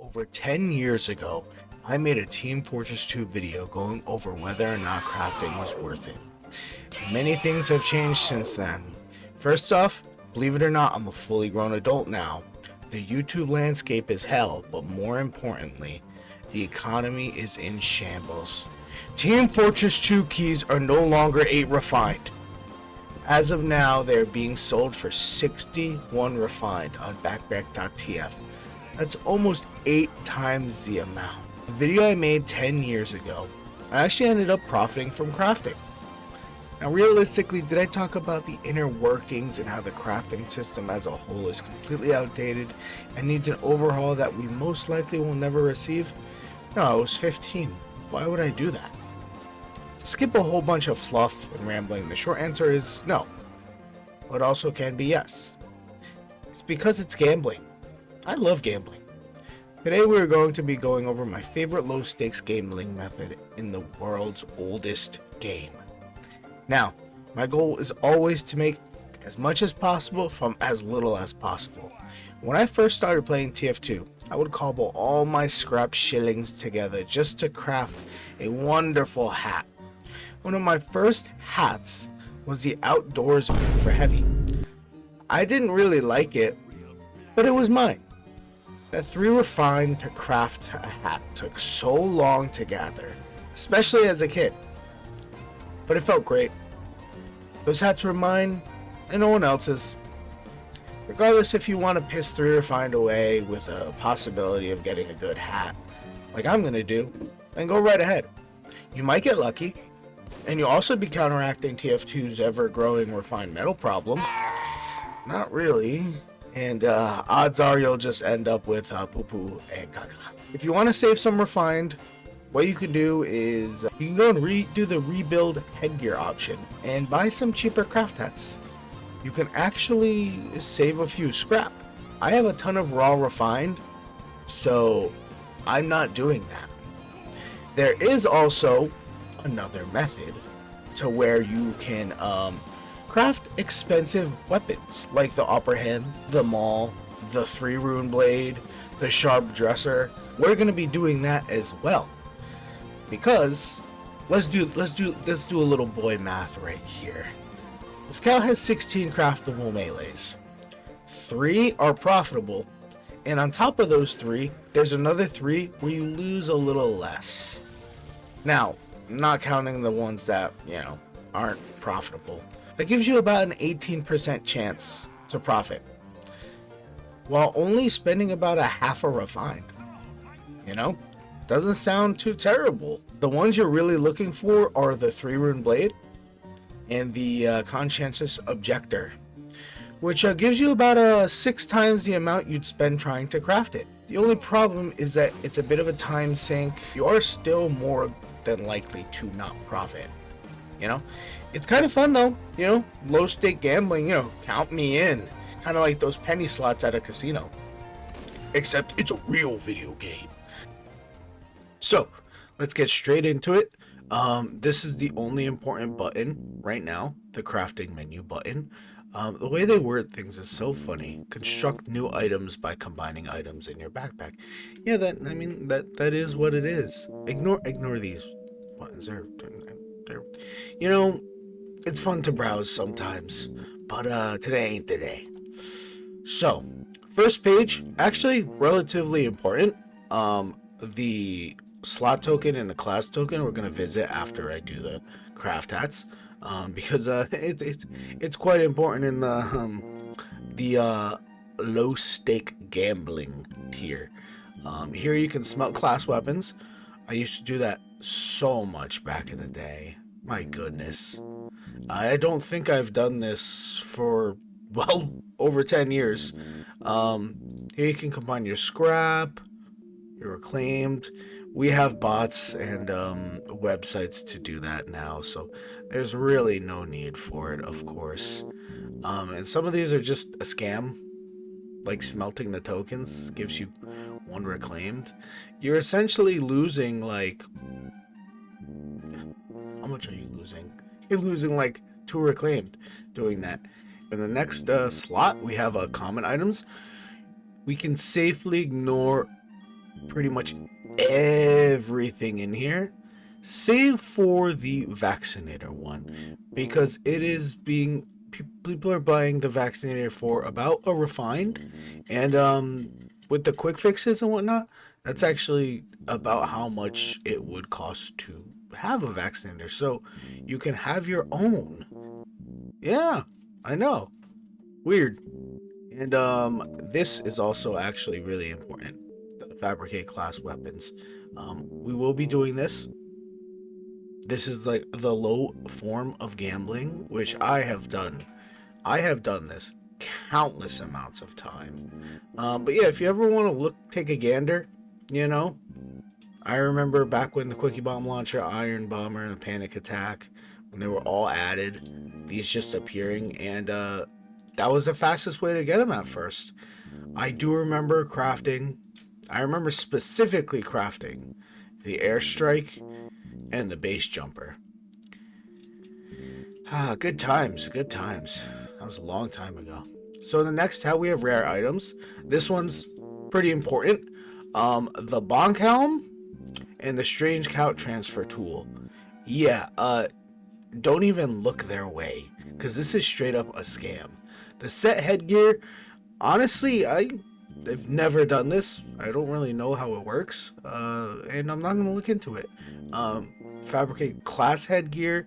Over 10 years ago, I made a Team Fortress 2 video going over whether or not crafting was worth it. Many things have changed since then. First off, believe it or not, I'm a fully grown adult now. The YouTube landscape is hell, but more importantly, the economy is in shambles. Team Fortress 2 keys are no longer 8 refined. As of now, they are being sold for 61 refined on backpack.tf. That's almost 8 times the amount. The video I made 10 years ago, I actually ended up profiting from crafting. Now realistically, did I talk about the inner workings and how the crafting system as a whole is completely outdated and needs an overhaul that we most likely will never receive? No, I was 15. Why would I do that? To skip a whole bunch of fluff and rambling, the short answer is no. But also can be yes. It's because it's gambling. I love gambling. Today we are going to be going over my favorite low stakes gambling method in the world's oldest game. Now, my goal is always to make as much as possible from as little as possible. When I first started playing TF2, I would cobble all my scrap shillings together just to craft a wonderful hat. One of my first hats was the Outdoors one for heavy. I didn't really like it, but it was mine. That 3 refined to craft a hat took so long to gather, especially as a kid. But it felt great. Those hats were mine and no one else's. Regardless if you want to piss 3 refined away with a possibility of getting a good hat, like I'm gonna do, then go right ahead. You might get lucky, and you'll also be counteracting TF2's ever-growing refined metal problem. Not really. And odds are you'll just end up with poo-poo and caca. If you want to save some refined, what you can do is you can go and do the rebuild headgear option and buy some cheaper craft hats. You can actually save a few scrap. I have a ton of raw refined, so I'm not doing that. There is also another method to where you can craft expensive weapons like the Upper Hand, the Maul, the 3 Rune Blade, the Sharp Dresser. We're going to be doing that as well, because let's do a little boy math right here. This cow has 16 craftable melees. 3 are profitable, and on top of those 3, there's another 3 where you lose a little less. Now, not counting the ones that, aren't profitable. That gives you about an 18% chance to profit, while only spending about a half a refined. Doesn't sound too terrible. The ones you're really looking for are the 3 Rune Blade and the Conscientious Objector, which gives you about 6 times the amount you'd spend trying to craft it. The only problem is that it's a bit of a time sink. You are still more than likely to not profit. It's kind of fun though, low stake gambling, count me in. Kind of like those penny slots at a casino. Except it's a real video game. So, let's get straight into it. This is the only important button right now, the crafting menu button. The way they word things is so funny. Construct new items by combining items in your backpack. Yeah, that is what it is. Ignore these buttons. They're it's fun to browse sometimes, but today ain't the day. So, first page, actually relatively important. The slot token and the class token we're gonna visit after I do the craft hats, because it's quite important in the low stake gambling tier. Here you can smelt class weapons. I used to do that so much back in the day. My goodness. I don't think I've done this for, over 10 years. Here you can combine your scrap, your reclaimed. We have bots and websites to do that now, so there's really no need for it, of course. And some of these are just a scam, like smelting the tokens gives you 1 reclaimed. You're essentially losing how much are you losing? You're losing 2 reclaimed doing that. In the next slot, we have common items. We can safely ignore pretty much everything in here, save for the vaccinator one, because it is being people are buying the vaccinator for about a refined, and with the quick fixes and whatnot, that's actually about how much it would cost to have a vaccinator. So you can have your own. Yeah, I know. Weird. And this is also actually really important. The fabricate class weapons. We will be doing this. This is like the low form of gambling, which I have done. I have done this countless amounts of time. But yeah, if you ever want to take a gander, you know, I remember back when the Quickie Bomb Launcher, Iron Bomber, and the Panic Attack, when they were all added, these just appearing, and that was the fastest way to get them at first. I do remember crafting. I remember specifically crafting the Airstrike and the Base Jumper. Good times, good times. That was a long time ago. So the next tab we have rare items. This one's pretty important. The Bonk Helm and the Strange Count Transfer Tool. Yeah, don't even look their way, because this is straight up a scam. The set headgear, honestly, I've never done this. I don't really know how it works, and I'm not going to look into it. Fabricate class headgear,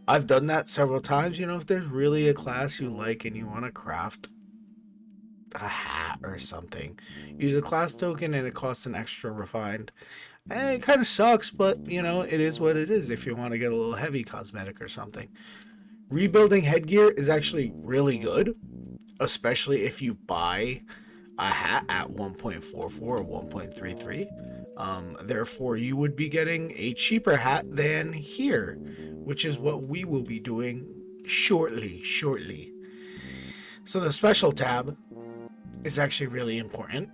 I've done that several times. You know, if there's really a class you like and you want to craft a hat or something, use a class token and it costs an extra refined. It kind of sucks, but you know, it is what it is if you want to get a little heavy cosmetic or something. Rebuilding headgear is actually really good, especially if you buy a hat at 1.44 or 1.33. Therefore, you would be getting a cheaper hat than here, which is what we will be doing shortly. So the special tab is actually really important.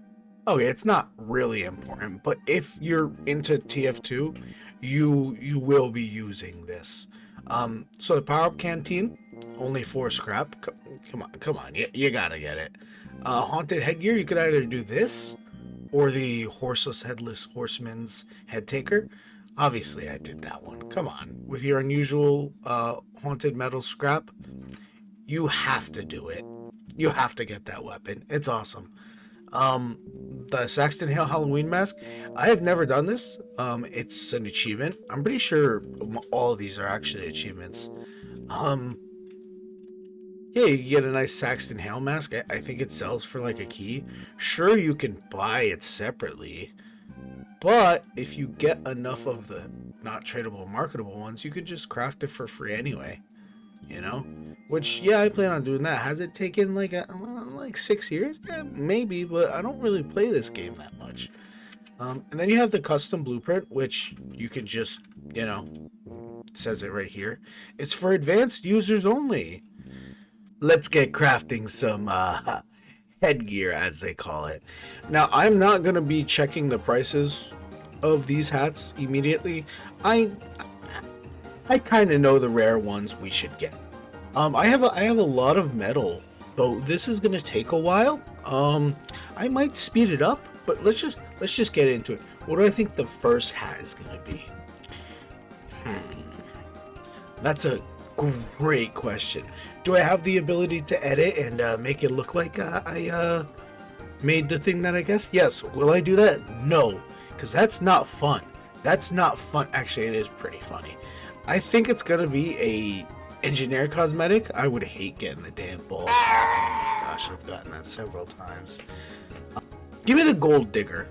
Okay, it's not really important, but if you're into TF2, you will be using this. So the power-up canteen, only 4 scrap. Come on, you gotta get it. Haunted headgear, you could either do this or the horseless headless horseman's head taker. Obviously, I did that one. Come on, with your unusual haunted metal scrap, you have to do it. You have to get that weapon. It's awesome. The Saxton Hale Halloween mask, I have never done this. It's an achievement. I'm pretty sure all of these are actually achievements. Yeah, you get a nice Saxton Hale mask. I think it sells for like a key. Sure, you can buy it separately, but if you get enough of the not tradable marketable ones, you could just craft it for free anyway. You know, which, yeah, I plan on doing that. Has it taken like 6 years? Yeah, maybe, but I don't really play this game that much. And then you have the custom blueprint, which you can just, you know, it says it right here. It's for advanced users only. Let's get crafting some headgear, as they call it. Now, I'm not going to be checking the prices of these hats immediately. I kind of know the rare ones we should get. I have a lot of metal, so this is gonna take a while. I might speed it up, but let's just get into it. What do I think the first hat is gonna be? That's a great question. Do I have the ability to edit and make it look like I made the thing that I guess? Yes. Will I do that? No, because that's not fun. That's not fun. Actually, it is pretty funny. I think it's gonna be a engineer cosmetic. I would hate getting the damn bald hat. Oh my gosh, I've gotten that several times. Give me the gold digger.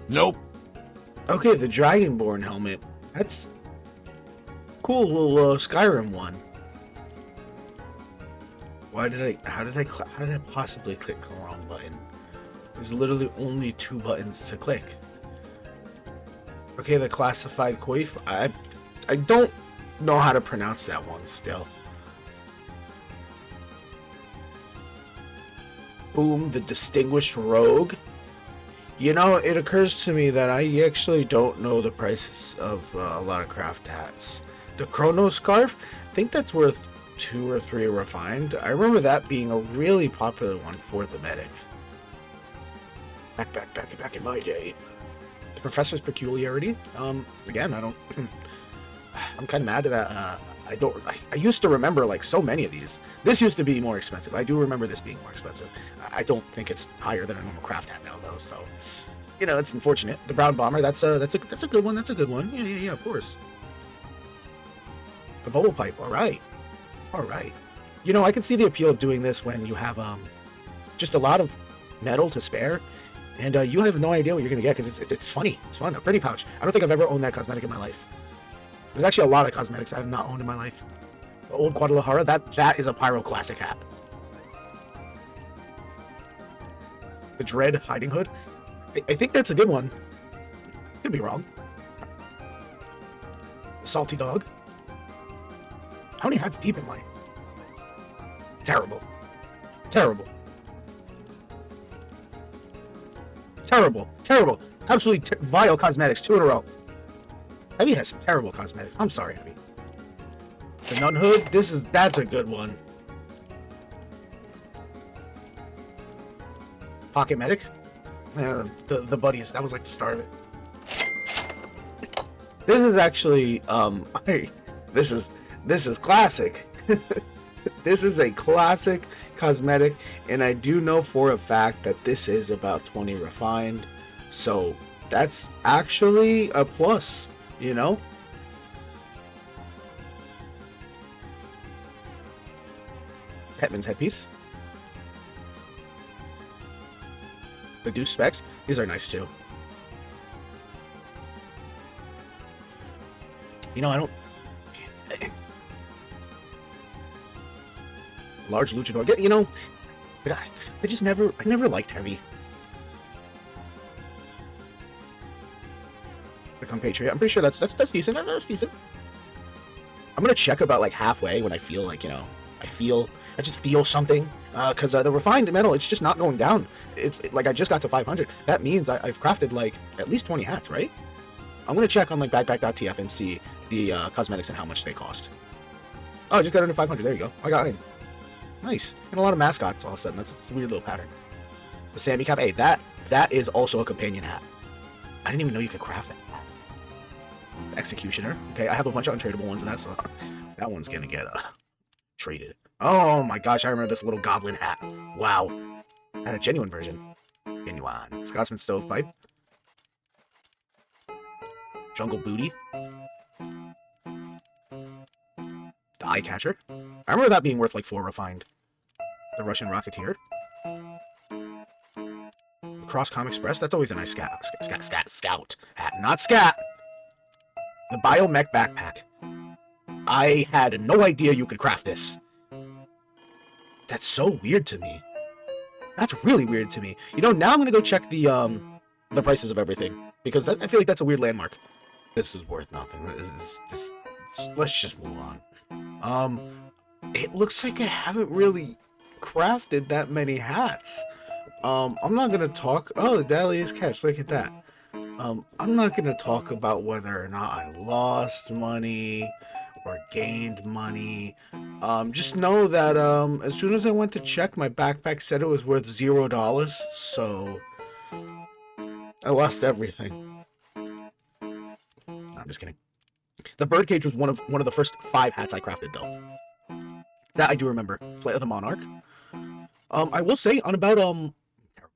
Nope. Okay, the Dragonborn helmet. That's cool. Little Skyrim one. How did I possibly click the wrong button? There's literally only 2 buttons to click. Okay, the classified coif. I don't know how to pronounce that one still. Boom, the distinguished rogue. You know, it occurs to me that I actually don't know the prices of a lot of craft hats. The chrono scarf, I think that's worth 2 or 3 refined. I remember that being a really popular one for the medic. Back in my day. The professor's peculiarity. Again, I don't. I'm kind of mad that. I used to remember like so many of these. This used to be more expensive. I do remember this being more expensive. I don't think it's higher than a normal craft hat now though. So, you know, it's unfortunate. The brown bomber. That's a good one. That's a good one. Yeah. Of course. The bubble pipe. All right. You know, I can see the appeal of doing this when you have just a lot of metal to spare, and you have no idea what you're gonna get because it's funny. It's fun. A pretty pouch. I don't think I've ever owned that cosmetic in my life. There's actually a lot of cosmetics I have not owned in my life. The old Guadalajara, that is a Pyro Classic hat. The Dread Hiding Hood. I think that's a good one. Could be wrong. The Salty Dog. How many hats deep am I? Terrible. Absolutely vile cosmetics. 2 in a row. Heavy has some terrible cosmetics. I'm sorry, Heavy. The Nun Hood. That's a good one. Pocket Medic. The buddies. That was like the start of it. This is actually this is classic. This is a classic cosmetic, and I do know for a fact that this is about 20 refined, so that's actually a plus, you know? Hetman's headpiece. The Deuce specs, these are nice too. You know, I don't... Large luchador. You know, but I never liked Heavy. The compatriot. I'm pretty sure that's decent. That's decent. I'm gonna check about like halfway when I feel like, you know, I just feel something. Because the refined metal, it's just not going down. It's like I just got to 500. That means I've crafted like at least 20 hats, right? I'm gonna check on like backpack.tf and see the cosmetics and how much they cost. Oh, I just got under 500. There you go. I got it. Nice. And a lot of mascots all of a sudden. That's a weird little pattern. The Sammy cap. Hey, that is also a companion hat. I didn't even know you could craft that. Executioner. Okay, I have a bunch of untradeable ones, and that one's gonna get traded. Oh my gosh, I remember this little goblin hat. Wow. I had a genuine version. Genuine. Scotsman stovepipe. Jungle booty. The eye catcher. I remember that being worth like 4 refined. The Russian Rocketeer. Crosscom Express. That's always a nice scout hat. Not scat. The Biomech backpack. I had no idea you could craft this. That's so weird to me. That's really weird to me. You know, now I'm gonna go check the prices of everything because I feel like that's a weird landmark. This is worth nothing. Let's just move on. It looks like I haven't really crafted that many hats. I'm not gonna talk. Oh, the Dahlia's catch. Look at that. I'm not gonna talk about whether or not I lost money or gained money. Just know that as soon as I went to check, my backpack said it was worth $0. So I lost everything. No, I'm just kidding. The birdcage was one of the first 5 hats I crafted, though. That I do remember. Flight of the Monarch. I will say on about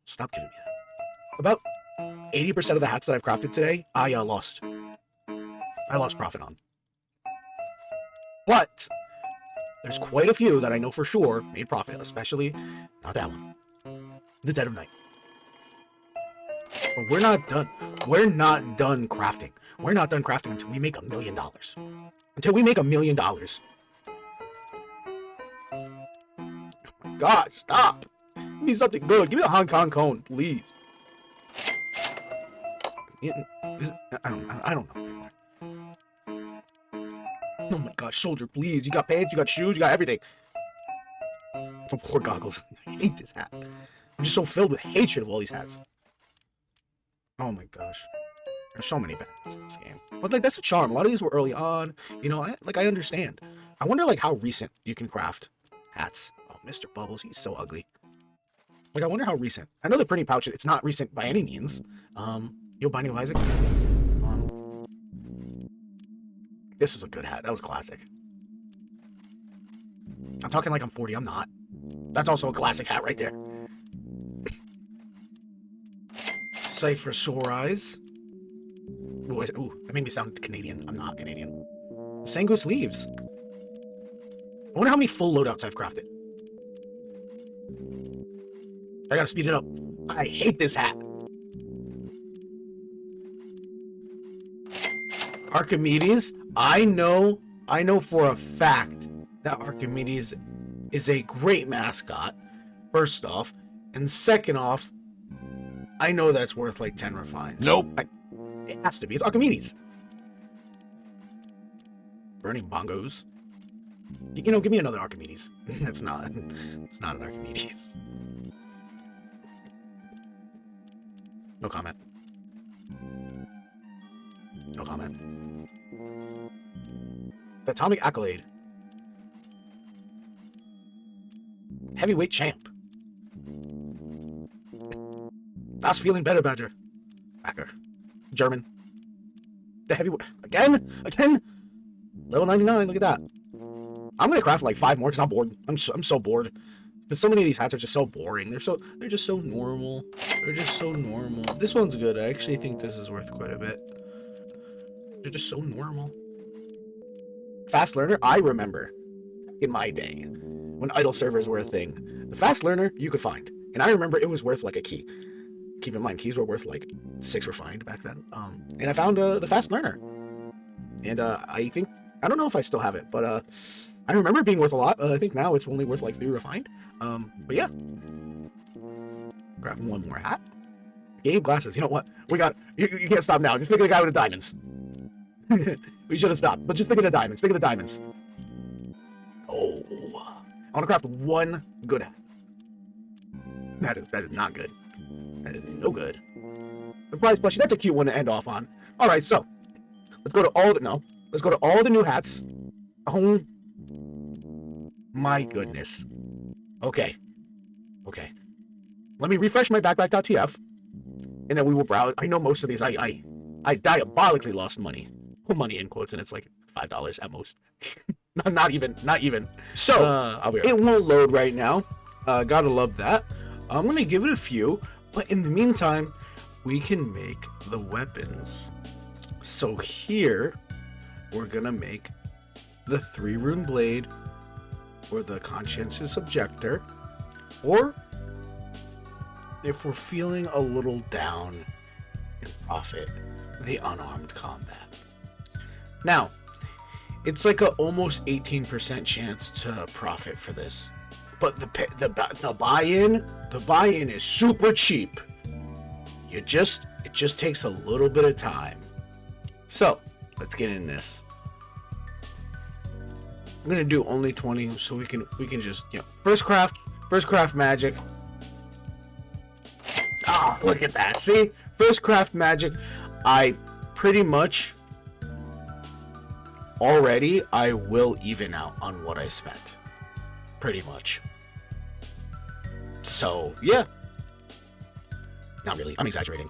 stop giving me that. About 80% of the hats that I've crafted today, I lost. I lost profit on. But there's quite a few that I know for sure made profit, especially not that one. The Dead of Night. But we're not done. We're not done crafting. We're not done crafting until we make $1 million. Until we make $1 million. Oh my God, stop. Give me something good. Give me the Hong Kong cone, please. I don't know. Oh my gosh, soldier, please. You got pants, you got shoes, you got everything. Oh, poor goggles. I hate this hat. I'm just so filled with hatred of all these hats. Oh my gosh. There's so many bad hats in this game. But like that's a charm. A lot of these were early on. You know, I understand. I wonder like how recent you can craft hats. Oh, Mr. Bubbles, he's so ugly. Like, I wonder how recent. I know the printing pouch, it's not recent by any means. Yo, Binding of Isaac. This was a good hat. That was classic. I'm talking like I'm 40. I'm not. That's also a classic hat right there. Cypher Sore Eyes. Ooh, that made me sound Canadian. I'm not Canadian. Sango Sleeves. I wonder how many full loadouts I've crafted. I gotta speed it up. I hate this hat. Archimedes. I know for a fact that Archimedes is a great mascot, first off. And second off, I know that's worth like 10 refined. Nope. It has to be. It's Archimedes. Burning bongos. You know, give me another Archimedes. It's not an Archimedes. No comment. No comment. The Atomic Accolade. Heavyweight champ. That's feeling better, Badger. Backer. German. The heavyweight. Again? Level 99, look at that. I'm gonna craft like 5 more because I'm bored. I'm so bored. But so many of these hats are just so boring. They're just so normal. They're just so normal. This one's good. I actually think this is worth quite a bit. They're just so normal. Fast learner, I remember in my day when idle servers were a thing. The fast learner you could find. And I remember it was worth like a key. Keep in mind, keys were worth like 6 refined back then. And I found the fast learner. And I don't know if I still have it, but I remember it being worth a lot. I think now it's only worth like 3 refined. But yeah. Grab one more hat. Gabe glasses. You know what? We got you can't stop now. Just think of the guy with the diamonds. We should have stopped. But just think of the diamonds. Think of the diamonds. Oh. I want to craft one good hat. That is not good. That is no good. Surprise plushie. That's a cute one to end off on. Alright, so let's go to all the new hats. Oh my goodness. Okay. Let me refresh my backpack.tf, and then we will browse. I know most of these. I diabolically lost money. Money in quotes, and it's like $5 at most. not even. So it won't load right now. Gotta love that. I'm gonna give it a few, but in the meantime, we can make the weapons. So here, we're gonna make the 3-rune blade, or the conscientious objector, or if we're feeling a little down in profit, the unarmed combat. Now, it's like a almost 18% chance to profit for this, but the buy-in is super cheap. It just takes a little bit of time. So let's get in this. I'm gonna do only 20 so we can just, you know, first craft magic. Ah, look at that. See? First craft magic. I pretty much already I will even out on what I spent. Pretty much. So, yeah. Not really. I'm exaggerating.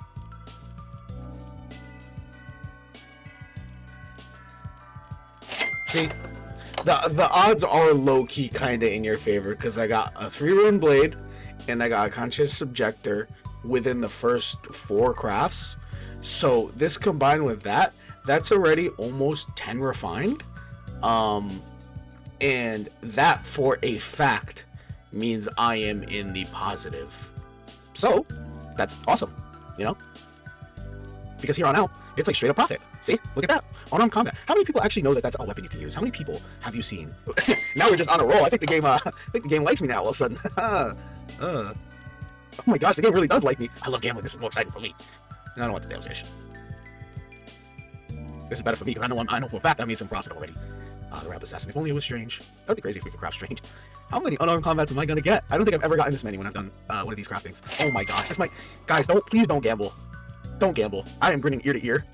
See? The odds are low-key kind of in your favor because I got a 3-rune blade and I got a conscious subjector within the first 4 crafts. So this combined with that, that's already almost 10 refined. And that for a fact means I am in the positive. So that's awesome, you know? Because here on out, it's like straight up profit. See? Look at that. Unarmed combat. How many people actually know that that's a weapon you can use? How many people have you seen? Now we're just on a roll. I think the game likes me now all of a sudden. Oh my gosh, the game really does like me. I love gambling. This is more exciting for me. And I don't want the damage. This is better for me because I know for a fact I made some profit already. The rap assassin. If only it was strange. That would be crazy if we could craft strange. How many unarmed combats am I gonna get? I don't think I've ever gotten this many when I've done one of these craftings. Oh my gosh, that's my guys. Please don't gamble. Don't gamble. I am grinning ear to ear,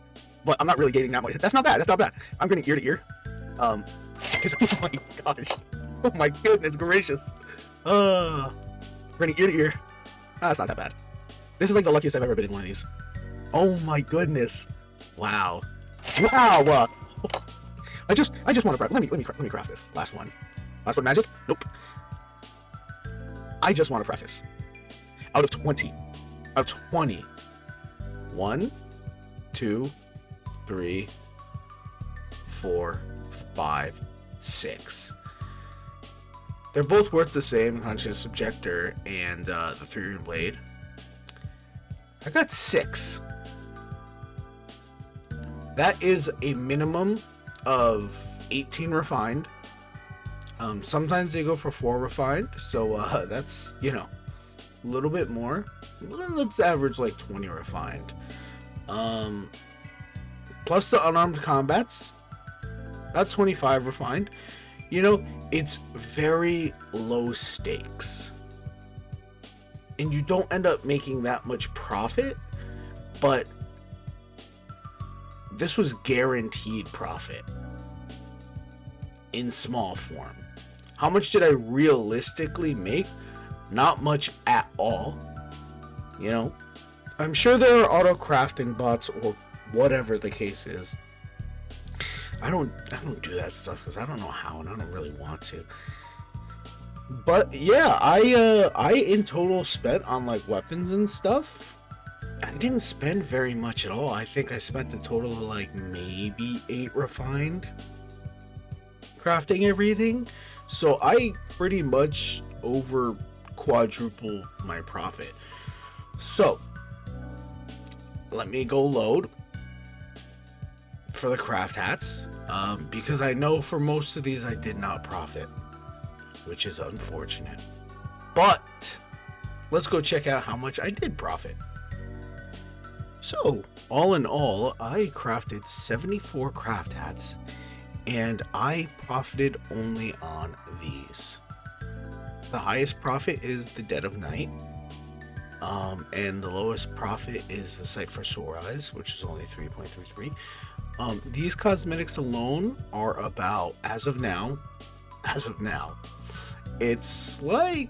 but I'm not really gaining that much. That's not bad. I'm grinning ear to ear. Because oh my gosh, oh my goodness gracious. Grinning ear to ear. It's not that bad. This is like the luckiest I've ever been in one of these. Oh my goodness. Wow. Wow. I just want to let me craft this last one. Last one magic? Nope. I just want to preface. Out of 20. 1, 2, 3, 4, 5, 6. They're both worth the same, Conscious Objector and the 3-Rune Blade. I got 6. That is a minimum of 18 refined. Sometimes they go for 4 refined, so that's, you know, a little bit more. Let's average like 20 refined. Plus the unarmed combats, about 25 refined. You know, it's very low stakes. And you don't end up making that much profit, but this was guaranteed profit in small form. How much did I realistically make? Not much at all. You know, I'm sure there are auto crafting bots or whatever the case is. I don't do that stuff because I don't know how and I don't really want to. But yeah, I in total spent on like weapons and stuff. I didn't spend very much at all. I think I spent a total of like maybe 8 refined crafting everything. So I pretty much over quadruple my profit. So let me go load for the craft hats, because I know for most of these I did not profit, which is unfortunate. But let's go check out how much I did profit. So all in all, I crafted 74 craft hats and I profited only on these. The highest profit is the Dead of Night, and the lowest profit is the Sight for Sore Eyes, which is only 3.33. These cosmetics alone are about, as of now, it's like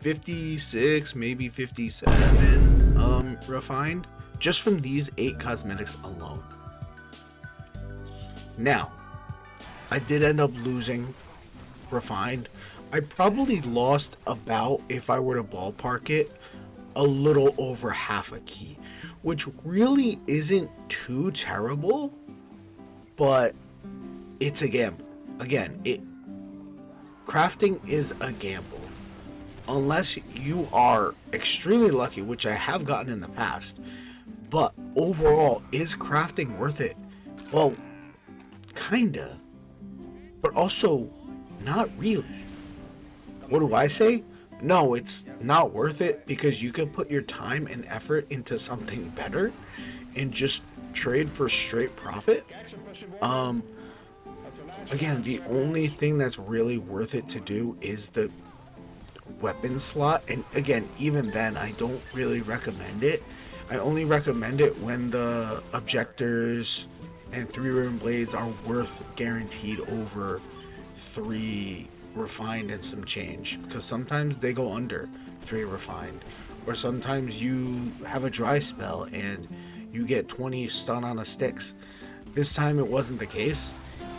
56, maybe 57 refined, just from these 8 cosmetics alone. Now, I did end up losing refined. I probably lost about, if I were to ballpark it, a little over half a key, which really isn't too terrible, but it's a gamble. Again, crafting is a gamble. Unless you are extremely lucky, which I have gotten in the past, but overall, is crafting worth it? Well, kinda, but also not really. What do I say? No, it's not worth it, because you could put your time and effort into something better and just trade for straight profit. Again, the only thing that's really worth it to do is the weapon slot, and again, even then I don't really recommend it. I only recommend it when the objectors and 3-Rune Blades are worth guaranteed over 3 refined and some change, because sometimes they go under 3 refined, or sometimes you have a dry spell and you get 20 stun on a sticks. This time it wasn't the case,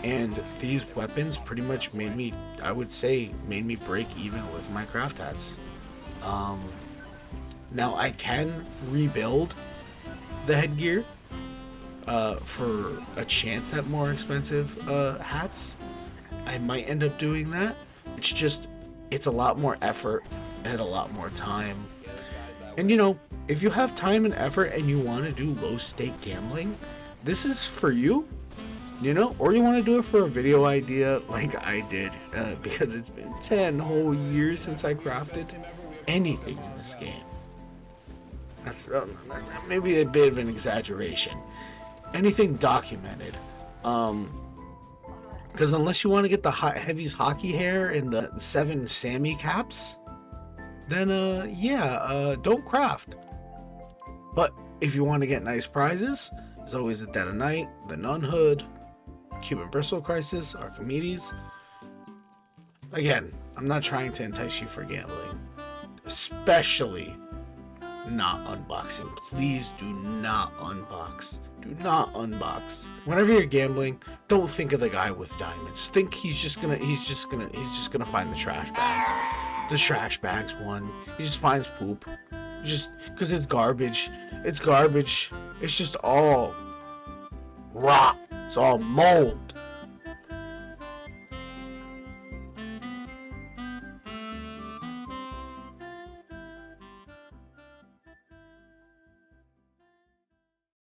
and these weapons pretty much made me, I would say, made me break even with my craft hats. Now I can rebuild the headgear for a chance at more expensive hats. I might end up doing that. It's a lot more effort and a lot more time. And you know, if you have time and effort and you want to do low stake gambling, this is for you, you know, or you want to do it for a video idea like I did, because it's been 10 whole years since I crafted anything in this game. That's maybe a bit of an exaggeration. Anything documented. Because unless you want to get the heavies hockey hair and the 7 Sammy caps, then don't craft. But if you want to get nice prizes, there's always the Dead of Night, the Nun Hood, Cuban Bristle Crisis, Archimedes. Again, I'm not trying to entice you for gambling, especially not unboxing. Please do not unbox. Do not unbox. Whenever you're gambling, don't think of the guy with diamonds. Think he's just gonna find the trash bags. The trash bags won. He just finds poop. Just because it's garbage. It's garbage. It's just all rot. It's all mold.